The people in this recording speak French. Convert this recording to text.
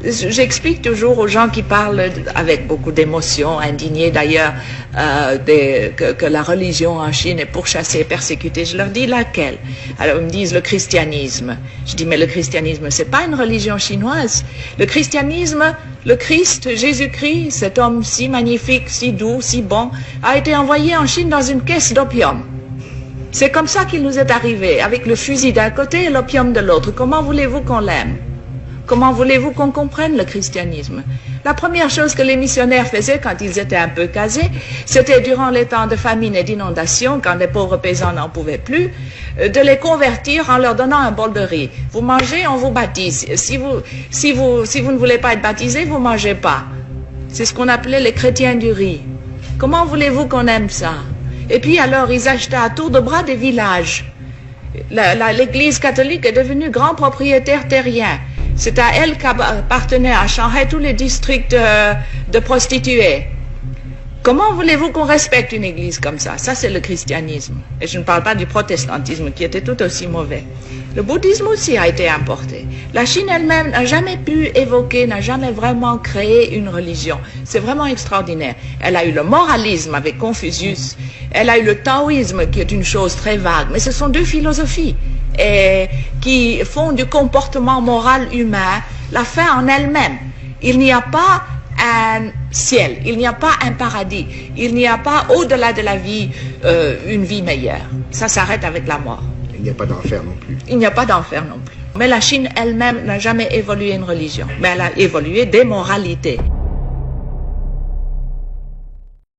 J'explique toujours aux gens qui parlent avec beaucoup d'émotion, indignés d'ailleurs, que la religion en Chine est pourchassée, persécutée. Je leur dis laquelle? Alors ils me disent le christianisme. Je dis mais le christianisme c'est pas une religion chinoise. Le christianisme, le Christ, Jésus-Christ, cet homme si magnifique, si doux, si bon, a été envoyé en Chine dans une caisse d'opium. C'est comme ça qu'il nous est arrivé, avec le fusil d'un côté et l'opium de l'autre. Comment voulez-vous qu'on l'aime? Comment voulez-vous qu'on comprenne le christianisme? La première chose que les missionnaires faisaient quand ils étaient un peu casés, c'était durant les temps de famine et d'inondation, quand les pauvres paysans n'en pouvaient plus, de les convertir en leur donnant un bol de riz. Vous mangez, on vous baptise. Si vous ne voulez pas être baptisé, vous ne mangez pas. C'est ce qu'on appelait les chrétiens du riz. Comment voulez-vous qu'on aime ça? Et puis alors, ils achetaient à tour de bras des villages. L'Église catholique est devenue grand propriétaire terrien. C'est à elle qu'appartenaient à Shanghai tous les districts de prostituées. Comment voulez-vous qu'on respecte une église comme ça? Ça, c'est le christianisme. Et je ne parle pas du protestantisme qui était tout aussi mauvais. Le bouddhisme aussi a été importé. La Chine elle-même n'a jamais pu évoquer, n'a jamais vraiment créé une religion. C'est vraiment extraordinaire. Elle a eu le moralisme avec Confucius. Elle a eu le taoïsme qui est une chose très vague. Mais ce sont deux philosophies qui font du comportement moral humain la fin en elle-même. Il n'y a pas un ciel, il n'y a pas un paradis, il n'y a pas au-delà de la vie une vie meilleure. Ça s'arrête avec la mort. Il n'y a pas d'enfer non plus. Il n'y a pas d'enfer non plus. Mais la Chine elle-même n'a jamais évolué une religion, mais elle a évolué des moralités.